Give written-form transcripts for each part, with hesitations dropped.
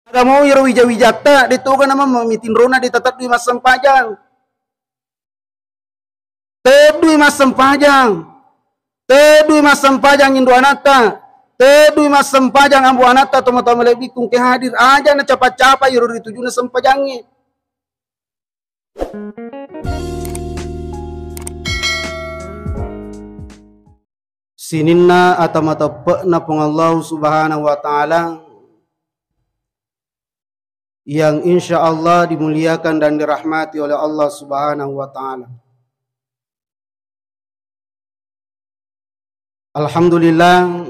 Agamo iro wija-wijata dito ka naman mamitin rona di tatat di masam pajang. Tedui masam pajang. Tedui masam pajang Indo anata. Tedui masam pajang ambu anata tomo-tomo lebih kung ke hadir aja na capa-capa iro dituju na sampajangnya. Sininna atamata-pe-na pong Allah Subhanahu wa Ta'ala yang insya Allah dimuliakan dan dirahmati oleh Allah Subhanahu wa Ta'ala. Alhamdulillah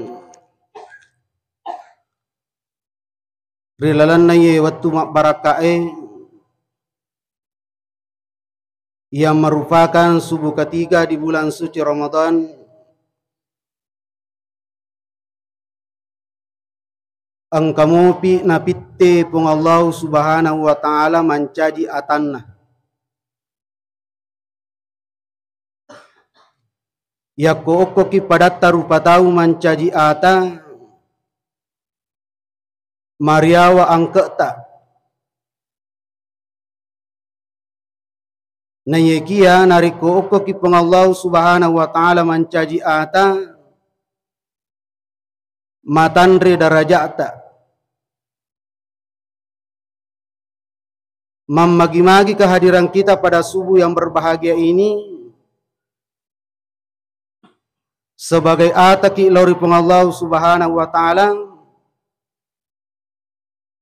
rilalan na ye waktu barakae yang merupakan subuh ketiga di bulan suci Ramadan. Ang kamupi na pitte pong Allah Subhanahu wa Ta'ala mancaji atanna. Yako okko ki padatta rupa tau mancaji ata mariawa angketa. Na yekia nariko okko ki pong Allah Subhanahu wa Ta'ala mancaji ata matandre darajata. Memagi-magi kehadiran kita pada subuh yang berbahagia ini sebagai ataki lori pong Allah Subhanahu wa Ta'ala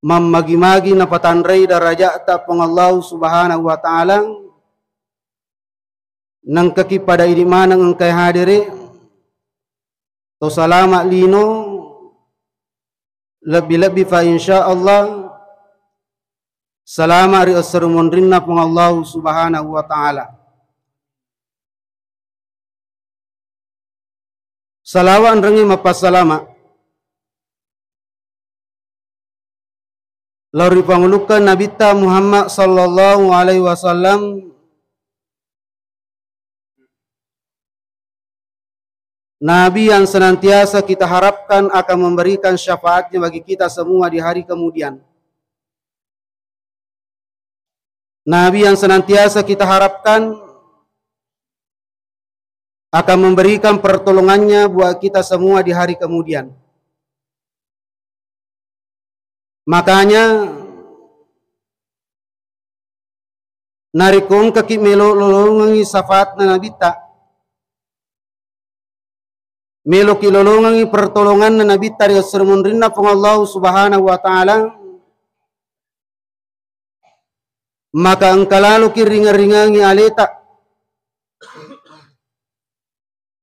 memagi-magi na patandrei darajata pong Allah Subhanahu wa Ta'ala nang kaki pada ini manang engkai hadiri to salamat lino lebih-lebih fa insyaallah salama ri asrumun rinna pong Allah Subhanahu wa Ta'ala. Salawan rengi mapasalama lauri pangulukan Nabi ta Muhammad sallallahu alaihi wasallam, Nabi yang senantiasa kita harapkan akan memberikan syafaatnya bagi kita semua di hari kemudian. Nabi yang senantiasa kita harapkan akan memberikan pertolongannya buat kita semua di hari kemudian. Makanya narikong kaki melo lolongangi syafaat na Nabi ta. Melo kilolongangi pertolongan na Nabi ta ri sermon rinna pong Allah Subhanahu wa Ta'ala. Maka engkalalu kiringa-ringangi aleta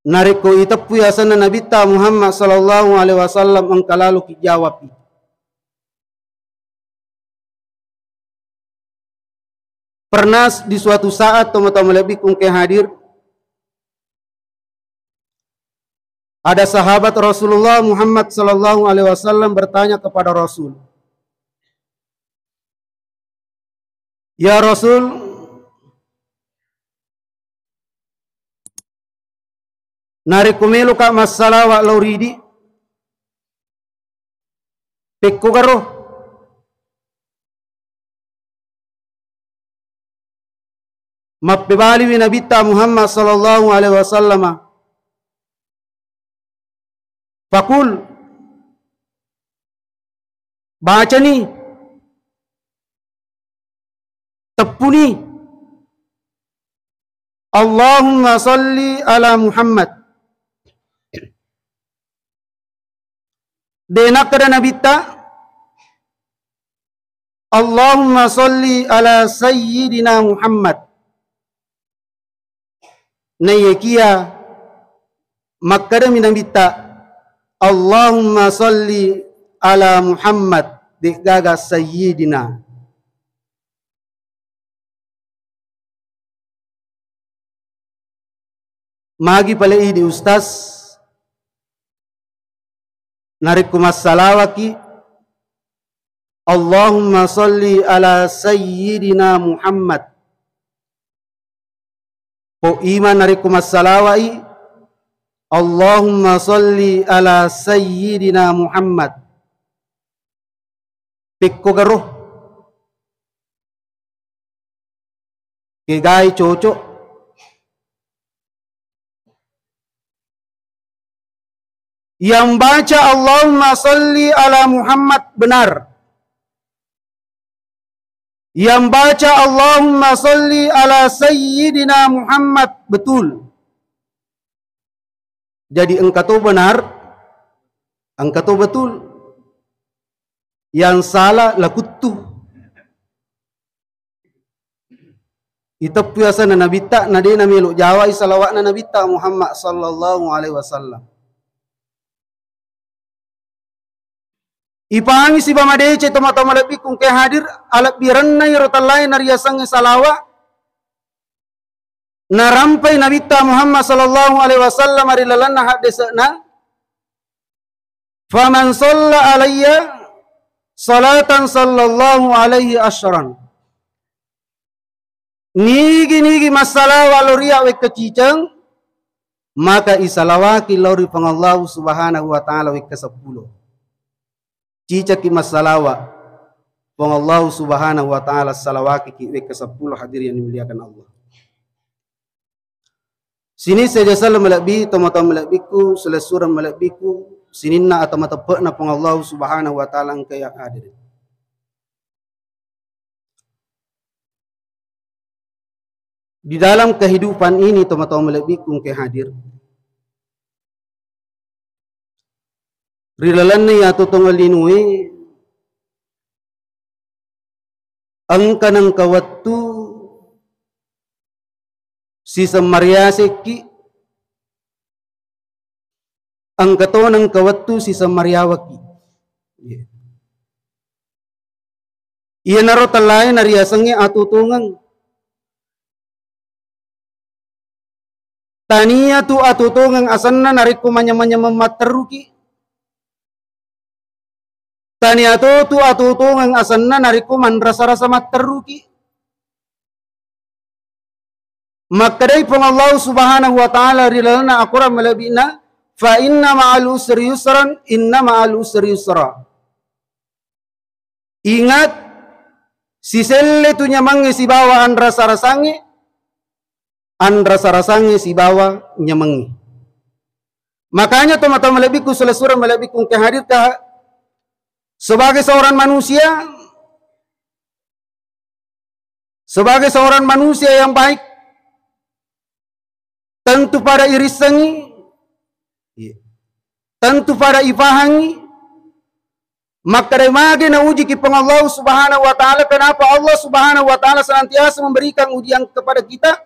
nariko itapu yasan na Nabi ta Muhammad sallallahu alaihi wasallam engkalalu kijawab. Pernah di suatu saat teman-teman lebih kung ke hadir ada sahabat Rasulullah Muhammad sallallahu alaihi wasallam bertanya kepada Rasul, "Ya Rasul, narikumelu ka masalah wa lauridi pekko garo mappebali wi Nabi ta Muhammad sallallahu alaihi wasallam fakul baca nih tepuni Allahumma salli ala Muhammad." Denak kada Nabi ta Allahumma salli ala Sayyidina Muhammad. Nayekia makkada min Nabi ta Allahumma salli ala Muhammad de gaga Sayyidina. Magi pala di Ustaz narikumas salawaki Allahumma salli ala Sayyidina Muhammad. Po iman narikumas salawai Allahumma salli ala Sayyidina Muhammad. pekko garoh kegai cocok yang baca Allahumma salli ala Muhammad benar, yang baca Allahumma salli ala Sayyidina Muhammad betul. Jadi engkau tu benar, engkau tu betul. Yang salah lakutu. Itu biasa na nabita na dia na meluk Jawa salawat na nabita Muhammad sallallahu alaihi wasallam. Ipangi si bamadece toma-toma lebih kung ke hadir alat biranna irotal lain nariasang salawa narampai nabita Muhammad sallallahu alaihi wasallam arilalanna hadesna faman shalla alayya salatan sallallahu alaihi asyran nigi masalah waloria we kecicang maka isalawaki lauri pangallahu subhanahu wa ta'ala we ke-10 cica ki masalawa pangallahu subhanahu wa ta'ala salawaki ki we ke-10 hadir yang dimuliakan Allah. Sini saja salam malabi tama-tama malabiku selesura malabiku sininna atau matapakna pangallahu subhanahu wa ta'ala ang kaya hadir. Di dalam kehidupan ini teman-teman melebihkan ke hadir. Rilalan ni atau tongalinui angka ng kawatu si Samariaseki angka to ng kawatu si Samariawaki. Iya naro talay nariasangnya atutungan tania tu atutungang asanna nariku manya-manya memateruki. Tania tu atutungang asanna nariku manrasa-rasa materuki. Maka dari Allah subhanahu wa ta'ala rilana akura malabina fa inna ma'al usri yusran inna ma'al usri yusra. Ingat si selle tu nyamangi si bawaan rasa-rasangi an rasa-rasangi si bawa nyamangi. Makanya teman-teman lebihku selesura melebihku ke hadir sebagai seorang manusia yang baik tentu pada irisangi tentu pada ifahangi maka remage na uji ki Allah subhanahu wa ta'ala. Kenapa Allah subhanahu wa ta'ala senantiasa memberikan ujian kepada kita?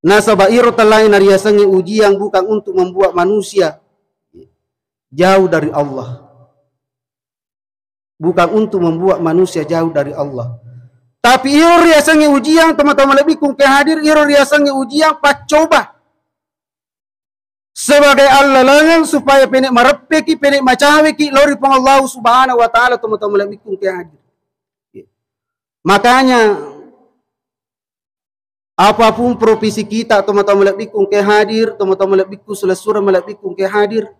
Nasabairu talai nariasangi ujian bukan untuk membuat manusia jauh dari Allah. Bukan untuk membuat manusia jauh dari Allah. Tapi iro riasangi ujian teman-teman lebih kung kehadir iro riasangi ujian pacoba. Sebagai Allah langan supaya penek marepeki penek macaweki lori pang Allah subhanahu wa ta'ala teman-teman lebih kung kehadir. Makanya apapun profesi kita, teman-teman lebihku ke hadir, teman-teman lebihku selesura melebihku ke hadir.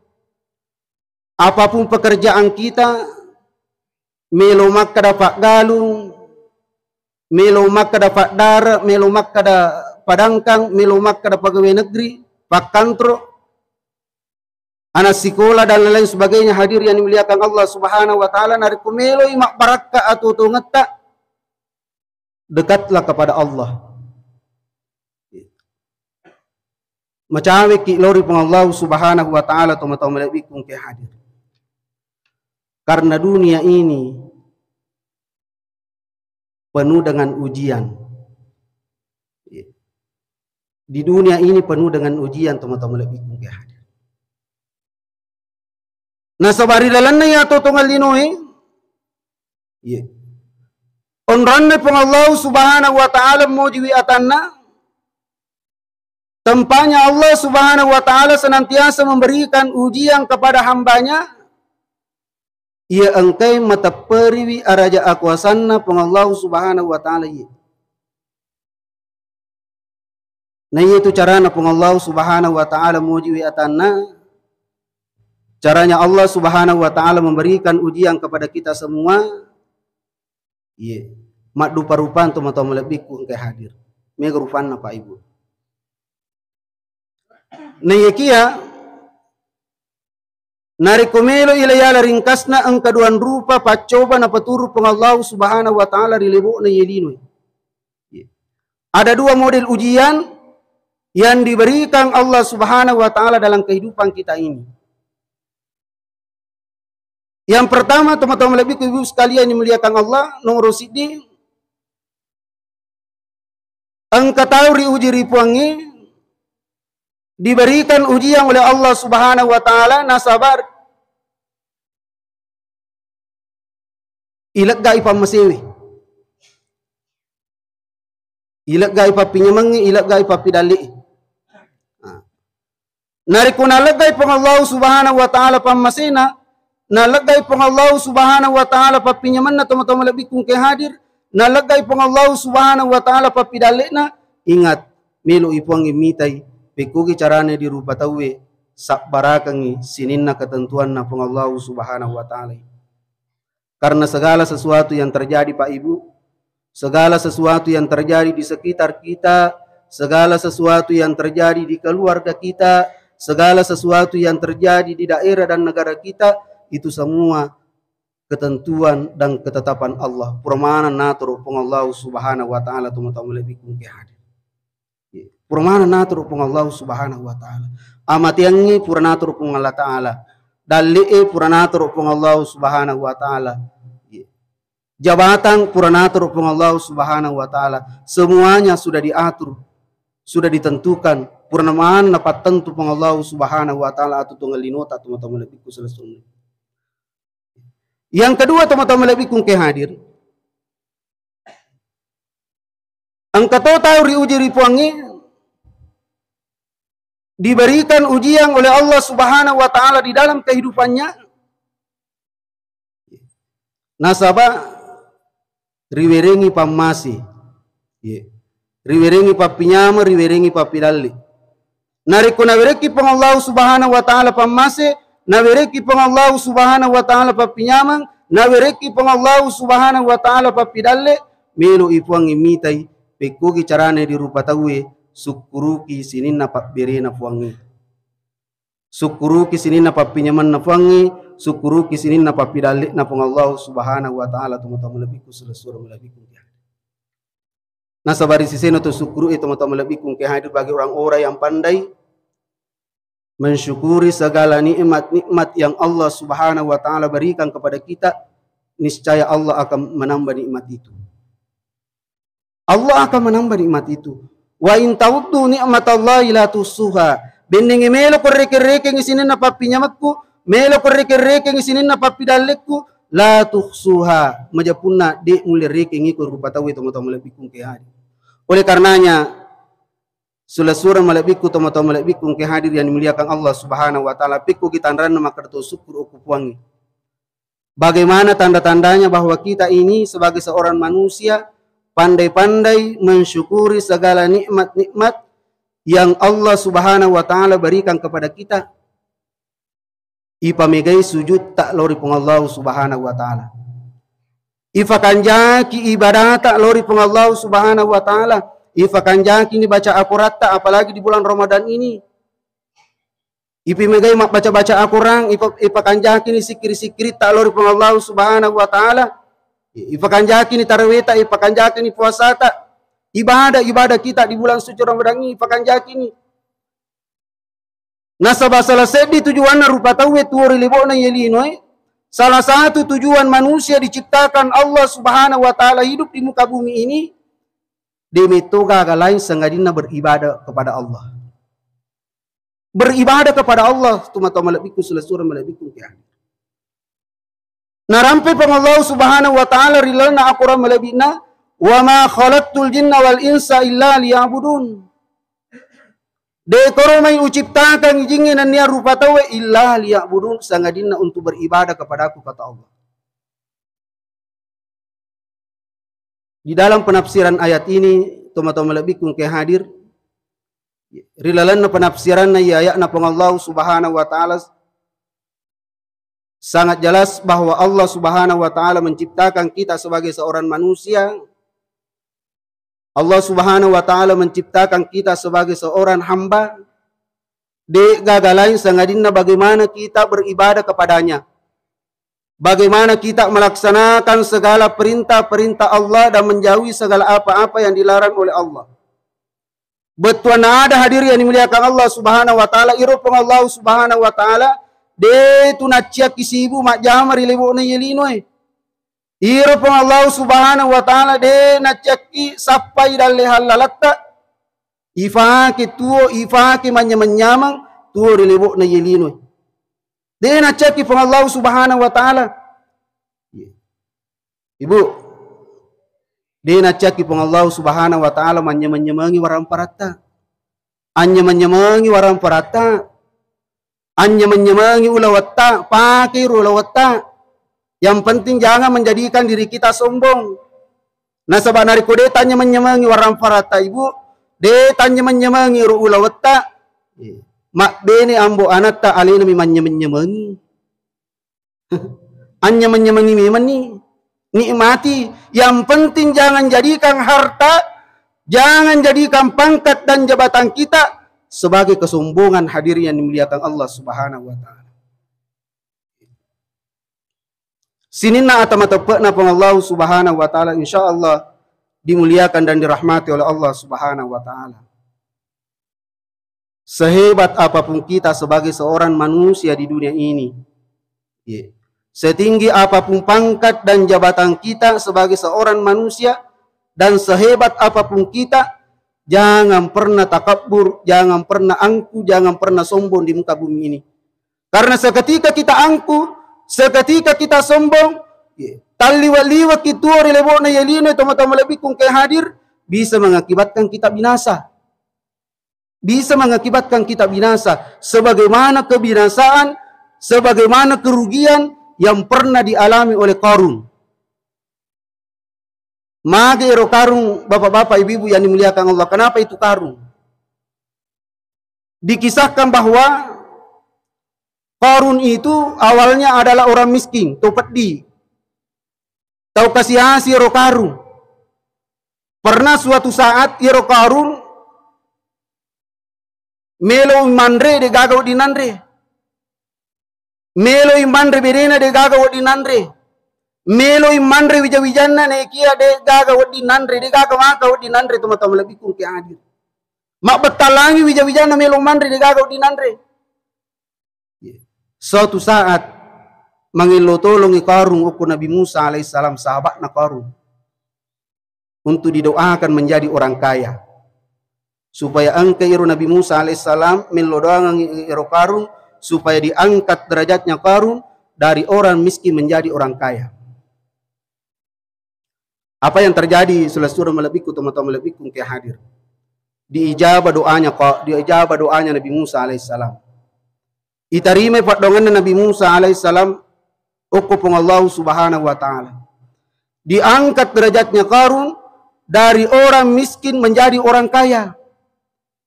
Apapun pekerjaan kita, melomak kada pak galung, melomak kada pak darat, melomak kada padangkang, melomak kada pegawai negeri, pak kantro, anak sekolah dan lain sebagainya hadir yang dimuliakan Allah subhanahu wa ta'ala. Nariku melo imak baraka atau ngeta, dekatlah kepada Allah. Macawe ki lori pang Allah subhanahu wa ta'ala teman-teman lebihku ke hadir. Karena dunia ini penuh dengan ujian. Di dunia ini penuh dengan ujian teman-teman lebihku ke hadir. Nah sabari lalanna ya totongal linoi. Onranne pang Allah subhanahu wa ta'ala mojiwi atanna. Tempatnya Allah subhanahu wa ta'ala senantiasa memberikan ujian kepada hambanya. Ia engkai mata periwi araja akuasanna pengallahu subhanahu wa ta'ala. Nah itu carana pengallahu subhanahu wa ta'ala mujiwi atanna. Caranya Allah Subhanahu wa taala memberikan ujian kepada kita semua. Iya. Mak rupa-rupan teman-teman lebih ku engke hadir. Mega rupana Pak Ibu. Neyekia narikomelo ilayala ringkasna ang kaduan rupa pacoba na paturu pang Allah Subhanahu wa taala rilebo na yelino. Ada dua model ujian yang diberikan Allah Subhanahu wa taala dalam kehidupan kita ini. Yang pertama, teman-teman lebih ibu sekalian dimuliakan Allah, nomor sidi engkau tahu uji ripuangi diberikan ujian oleh Allah Subhanahu wa taala nasabar ilak ga ipa masewi ilak ga ipa pinyamangi ilak ga ipa pidali narikuna lagay pang Allah Subhanahu wa taala pamasina nalagay pang Allah Subhanahu wa taala papinyaman na teman-teman lebih kung hadir nalagay pang Allah Subhanahu wa taala papidali na ingat melo ipuang imitay pekugi carane di rupa tawe sak barakangi sininna ketentuan na pang Allah Subhanahu wa taala. Karena segala sesuatu yang terjadi Pak Ibu, segala sesuatu yang terjadi di sekitar kita, segala sesuatu yang terjadi di keluarga kita, segala sesuatu yang terjadi di daerah dan negara kita, itu semua ketentuan dan ketetapan Allah. Permanen natur pang Allah Subhanahu wa taala teman-teman lebih kung hadir. Permanen natur pang Allah Subhanahu wa taala. Amatiangi pura natur pang Allah taala. Dalii pura natur pang Allah Subhanahu wa taala. Jabatan pura natur pang Allah Subhanahu wa taala. Semuanya sudah diatur, sudah ditentukan. Purnamaan dapat tentu pang Allah Subhanahu wa taala atau tunggal linota teman-teman lebih ku selesai. Yang kedua teman-teman lebih kung hadir. Engkau tahu riuji ripuangi diberikan ujian oleh Allah Subhanahu wa taala di dalam kehidupannya. Nasaba riwerengi pamasi. Riwerengi papinyama, riwerengi papidalli. Narikuna wereki pang Allah Subhanahu wa taala pamasi. Nawereki pang Allah Subhanahu wa taala papinyamang, nawereki pang Allah Subhanahu wa taala papidalle, melo ipuang imitay, pekugi carane di rupa tawe, sukuruki sininna papberena fuangi. Sukuruki sininna papinyaman na fuangi, sukuruki sininna papidalle na pang Allah Subhanahu wa taala teman-teman lebih ku selesura lebih ku. Nah sabari siseno tu sukuru itu teman-teman lebih ku hadir bagi orang-orang yang pandai mensyukuri segala nikmat-nikmat yang Allah Subhanahu wa taala berikan kepada kita, niscaya Allah akan menambah nikmat itu. Allah akan menambah nikmat itu. Wa in ta'uddu ni'matallahi la tusuha. Bending melo korreke-reke ngisinin na papinyamakku, melo korreke-reke ngisinin na papidalekku, la tusuha. Majapunna de mulireke ngikut rupa tawi teman-teman lebih kung kehadi. Oleh karenanya Sulasura malabiku teman-teman malabiku ke hadir yang dimuliakan Allah Subhanahu wa taala pikku kita ranna makarto syukur ukupuangi. Bagaimana tanda-tandanya bahwa kita ini sebagai seorang manusia pandai-pandai mensyukuri segala nikmat-nikmat yang Allah Subhanahu wa taala berikan kepada kita. Ipamegai sujud tak lori pung Allah Subhanahu wa taala. Ifakanjaki ibadah tak lori pung Allah Subhanahu wa taala. Ifakanjaki ini baca Al-Quran apalagi di bulan Ramadan ini. Ipimegai mak baca-baca Al-Quran, ifakanjaki ini sikir-sikir tak lori pang Allah Subhanahu wa taala. Ifakanjaki ini tarawih tak, ifakanjaki ini puasa tak. Ibadah kita di bulan suci Ramadan ini ifakanjaki ini. Nasabah salah sedi tujuan rupa tawe tuori libona yelinoi. Salah satu tujuan manusia diciptakan Allah Subhanahu wa taala hidup di muka bumi ini demi toga lain sengadina beribadah kepada Allah. Beribadah kepada Allah teman-teman lebiku selesura melebiku ya. Narampe pang Allah Subhanahu wa taala rilana Al-Qur'an melebina wa ma khalaqtul jinna wal insa illa liya'budun. Dekoro may uciptakan jingin niya rupa tawe illa liya'budun sangadina untuk beribadah kepada aku kata Allah. Di dalam penafsiran ayat ini, teman-teman lebih kung hadir, rilalan na penafsiran na ayat na pang Allah Subhanahu wa taala sangat jelas bahwa Allah Subhanahu wa taala menciptakan kita sebagai seorang manusia. Allah Subhanahu wa taala menciptakan kita sebagai seorang hamba. De gagalain sangadinna bagaimana kita beribadah kepadanya. Bagaimana kita melaksanakan segala perintah-perintah Allah dan menjauhi segala apa-apa yang dilarang oleh Allah. Betul ada hadir yang dimuliakan Allah Subhanahu wa taala, irupang Allah Subhanahu wa taala de tu nacia kisibu mak jamar ilebo na yelinoi. Irupang Allah Subhanahu wa taala de naciaki sapai dalle halalatta. Ifake tuo ifake menyamang tuo ilebo na yelinoi. De naciaki pang Allah Subhanahu wa taala. Ibu, de naciaki pang Allah Subhanahu wa taala menyemangi waram parata. Anya menyemangi waram parata. Anya menyemangi ulawata, pakai ulawata. Yang penting jangan menjadikan diri kita sombong. Nah sebenarnya kode tanya menyemangi waram parata ibu, de tanya menyemangi ulawata. Mak bene ambo anata alina mi menyemangi. Anya menyemangi memani. Nikmati. Yang penting jangan jadikan harta, jangan jadikan pangkat dan jabatan kita sebagai kesombongan. Hadirin yang dimuliakan Allah Subhanahu wa taala. Sinina atamatapna pang Allah Subhanahu wa taala insyaallah dimuliakan dan dirahmati oleh Allah Subhanahu wa taala. Sehebat apapun kita sebagai seorang manusia di dunia ini, setinggi apapun pangkat dan jabatan kita sebagai seorang manusia, dan sehebat apapun kita, jangan pernah takabur, jangan pernah angku, jangan pernah sombong di muka bumi ini. Karena seketika kita angku, seketika kita sombong, taliwat-liwat kitua rilebona yelino toma-toma lebih kung hadir, bisa mengakibatkan kita binasa. Bisa mengakibatkan kita binasa. Sebagaimana kebinasaan, sebagaimana kerugian yang pernah dialami oleh Qarun. Maka ero Qarun, bapak-bapak, ibu-ibu yang dimuliakan Allah. Kenapa itu Qarun? Dikisahkan bahwa Qarun itu awalnya adalah orang miskin, tau pedih. Tau kasih hasil ero Qarun. Pernah suatu saat ero Qarun melo mandre de gagaw di nandre. Melo mandre berena de gagaw di nandre. Melo mandre wija-wijanna ne kia de gagaw di nandre, de gagaw makaw di nandre tuma-tuma lebih kung kia hadir. Mak betalangi wija-wijanna melo mandre de gagaw di nandre. Suatu saat mangilo tolong Qarun uku Nabi Musa alaihissalam, sahabat na Qarun, untuk didoakan menjadi orang kaya. Supaya angka iro Nabi Musa alaihissalam melodoangan iro Qarun supaya diangkat derajatnya Qarun dari orang miskin menjadi orang kaya. Apa yang terjadi? Surah melebiku teman-teman melebiku ke hadir. Diijabah doanya Nabi Musa alaihissalam. Itarime padongan Nabi Musa alaihissalam ukupung Allah Subhanahu wa taala. Diangkat derajatnya Qarun dari orang miskin menjadi orang kaya.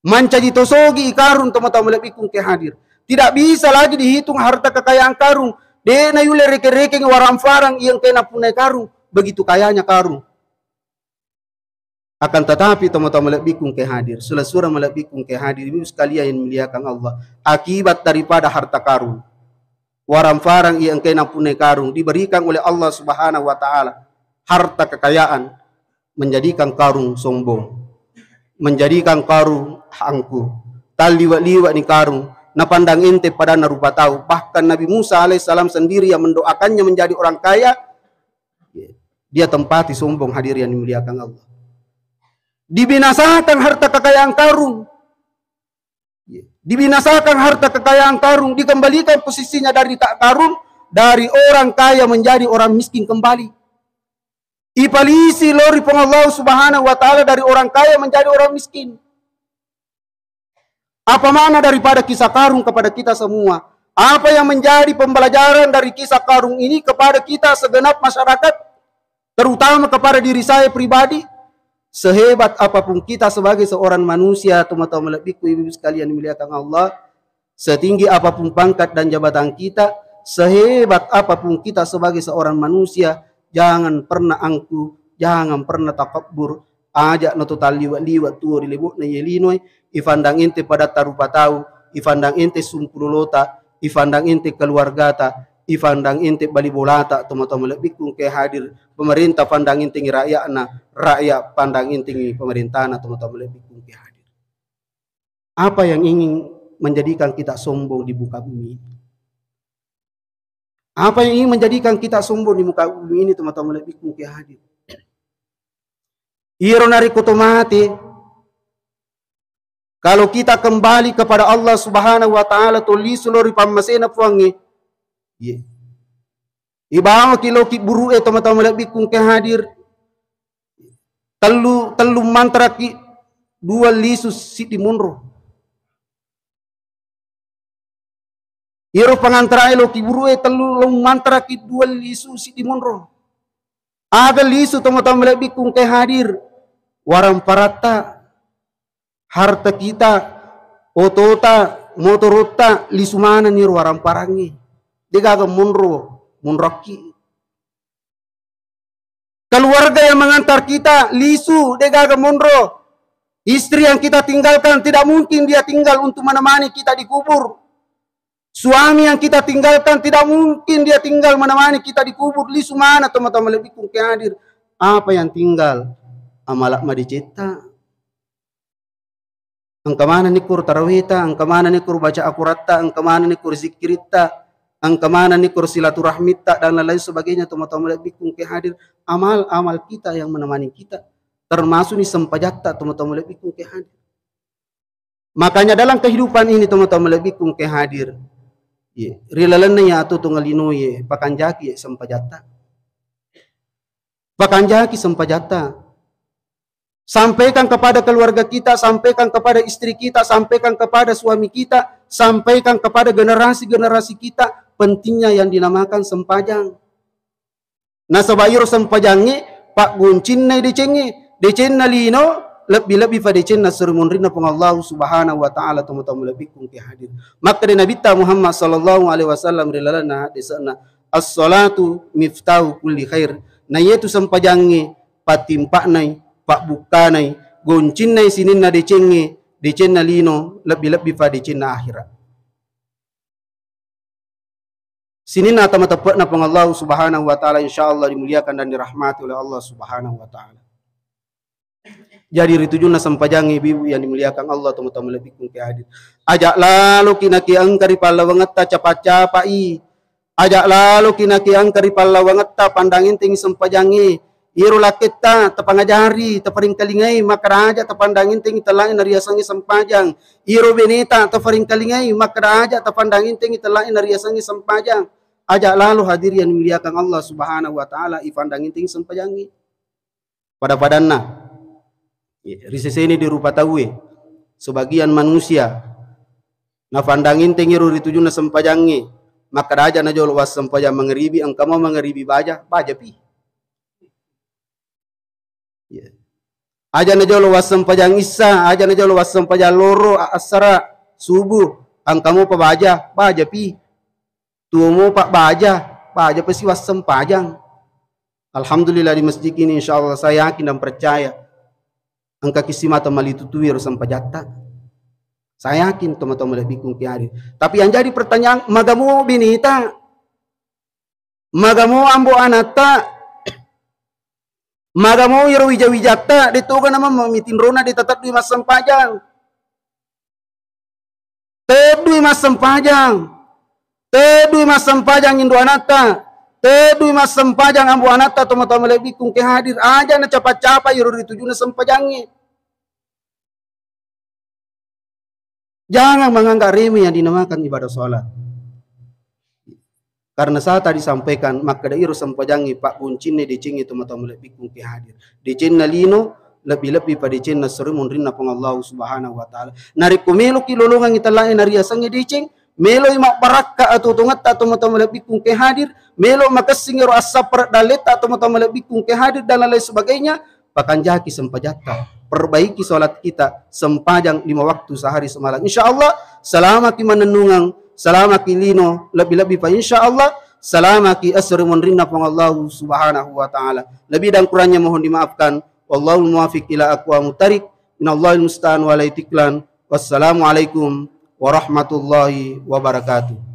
Mancaji tosogi Qarun teman-teman lebih kung hadir. Tidak bisa lagi dihitung harta kekayaan Qarun. Dena yule reke-reke waram farang yang kena punai Qarun. Begitu kayanya Qarun. Akan tetapi teman-teman lebih kung hadir. Surah melebih kung hadir. Ibu sekalian yang muliakan Allah. Akibat daripada harta Qarun, waram farang yang kena punai Qarun diberikan oleh Allah Subhanahu wa taala harta kekayaan, menjadikan Qarun sombong. Menjadikan Qarun angku, taliwat-liwat ni Qarun, napandang ente pada narupa tahu. Bahkan Nabi Musa alaihissalam sendiri yang mendoakannya menjadi orang kaya, dia tempati sombong. Hadirin yang dimuliakan Allah. Dibinasakan harta kekayaan Qarun, dibinasakan harta kekayaan Qarun, dikembalikan posisinya dari tak Qarun, dari orang kaya menjadi orang miskin kembali. Ipalisi lori pang Allah Subhanahu wa taala dari orang kaya menjadi orang miskin. Apa makna daripada kisah Qarun kepada kita semua? Apa yang menjadi pembelajaran dari kisah Qarun ini kepada kita segenap masyarakat, terutama kepada diri saya pribadi? Sehebat apapun kita sebagai seorang manusia, teman-teman lebihku, ibu sekalian dimuliakan Allah, setinggi apapun pangkat dan jabatan kita, sehebat apapun kita sebagai seorang manusia, jangan pernah angku, jangan pernah takabur. Ajak no total liwat tuo di lebok na yelinoi, ifandang ente pada tarupa tahu, ifandang ente sumpulolota, ifandang ente keluargata, ifandang ente balibolata, tomo-tomo lebih kung ke hadir pemerintah pandang ente rakyat na, rakyat pandang ente pemerintah na, tomo-tomo lebih kung ke hadir. Apa yang ingin menjadikan kita sombong di muka bumi ini? Apa yang ingin menjadikan kita sombong di muka bumi ini, teman-teman lebih kung ke hadir? Iro nari kutomati, kalau kita kembali kepada Allah Subhanahu wa taala tuli sulori pamasena puangi. Ibang kilo ki buru teman-teman lebih kung ke hadir. Telu mantra ki dua lisus siti munro. Iro pangantara elo kiburue telu mantra ki dua lisu si dimonro. Aga lisu teman-teman lebih kung ke hadir. Waram parata harta kita, otota, motorota, lisu mana nih waram parangi. Dia agak munroki. Keluarga yang mengantar kita lisu, dia agak munro. Istri yang kita tinggalkan tidak mungkin dia tinggal untuk menemani kita di kubur. Suami yang kita tinggalkan tidak mungkin dia tinggal menemani kita di kubur. Lisu mana teman-teman lebih kung ke hadir. Apa yang tinggal? Amalak madicita. Angka mana nikur tarawita, angka mana nikur baca akuratta, angka mana nikur zikirita, angka mana nikur silaturahmita dan lain sebagainya, teman-teman lebih kung ke hadir. Amal kita yang menemani kita. Termasuk nih sempajatta, teman-teman lebih kung ke hadir. Makanya dalam kehidupan ini teman-teman lebih kung ke hadir. Rilalan ya atau tungalino ye pakanjaki sempajata. Pakanjaki sempajata. Sampaikan kepada keluarga kita, sampaikan kepada istri kita, sampaikan kepada suami kita, sampaikan kepada generasi-generasi kita pentingnya yang dinamakan sempajang. Nah sebayur sempajangi Pak Guncin na decen na lino lebih-lebih pada cenna serumun rina pun Allah Subhanahu wa taala tamu-tamu lebih kung ke hadir. Maka dari Nabi Muhammad sallallahu alaihi wasallam rilalana desana as-salatu miftahu kulli khair. Na yetu sampajangi patimpa nai, pak bukanai, goncin nai sinin na decenna lino lebih-lebih pada cenna akhirat. Sinin na tamat-tapat na pun Allah Subhanahu wa taala insyaallah dimuliakan dan dirahmati oleh Allah Subhanahu wa taala. Jadi ritujuna sampajangi ibu yang dimuliakan Allah teman-teman lebih kung ke hadir. Ajak lalu kinaki angkari palawangata capat-capai. Ajak lalu kinaki angkari palawangata pandangin tinggi sampajangi. Iro lakita tapangajari taparing kalingai makaraja tapandangin tinggi telain nariasangi sampajang. Iro beneta taparing kalingai makaraja tapandangin tinggi telain nariasangi sampajang. Ajak lalu hadir yang dimuliakan Allah Subhanahu wa taala ifandangin tinggi sampajangi. Pada padanna riseseni di rupa tawe sebagian manusia nafandangin tengiru ritujuna sempajangi maka raja na jolo was sempajang mengeribi engkau mau mengeribi baja pi aja na jolo was sempajang isa aja na jolo was sempajang loro asara subuh engkau mau pabaja pi tumu pak baja pesi was sempajang. Alhamdulillah di masjid ini insyaallah saya yakin dan percaya angka kisimata malitutuir sampajata. Saya yakin teman-teman lebih kung kiari. Tapi yang jadi pertanyaan, magamu binita, magamu ambo anata, magamu iro wijawijata, dito ka naman mamitin rona ditatap di mas sampajang. Tedui mas sampajang indo anata. Tedui mas sampajang ambo anata teman-teman lebih kung hadir aja na capa-capa iro ritujuna sampajangi. Jangan menganggap remeh yang dinamakan ibadah sholat. Karena saat tadi sampaikan maka dairo sampajangi Pak Guncin ne decengi teman-teman lebih kung hadir. Decenna lino lebih-lebih pada decenna serumun rinna pang Allah Subhanahu wa taala. Nari kumelo kilolongan kita lain nariasangi deceng. Melo imak baraka atau tungat atau teman-teman lebih kung hadir. Melo makasingiro asap daleta atau teman-teman lebih kung hadir dan lain sebagainya. pakanjaki sempajata. Perbaiki sholat kita sempajang 5 waktu sehari semalam. Insyaallah selama ki menenungang, selama ki lino lebih-lebih pa insyaallah, selama ki asrimun rinna pang Allah subhanahu wa ta'ala. Lebih dan kurangnya mohon dimaafkan. Wallahul muwafiq ila aqwamut thariq. Minallahil musta'an wa la itiklan. Wassalamualaikum warahmatullahi wabarakatuh.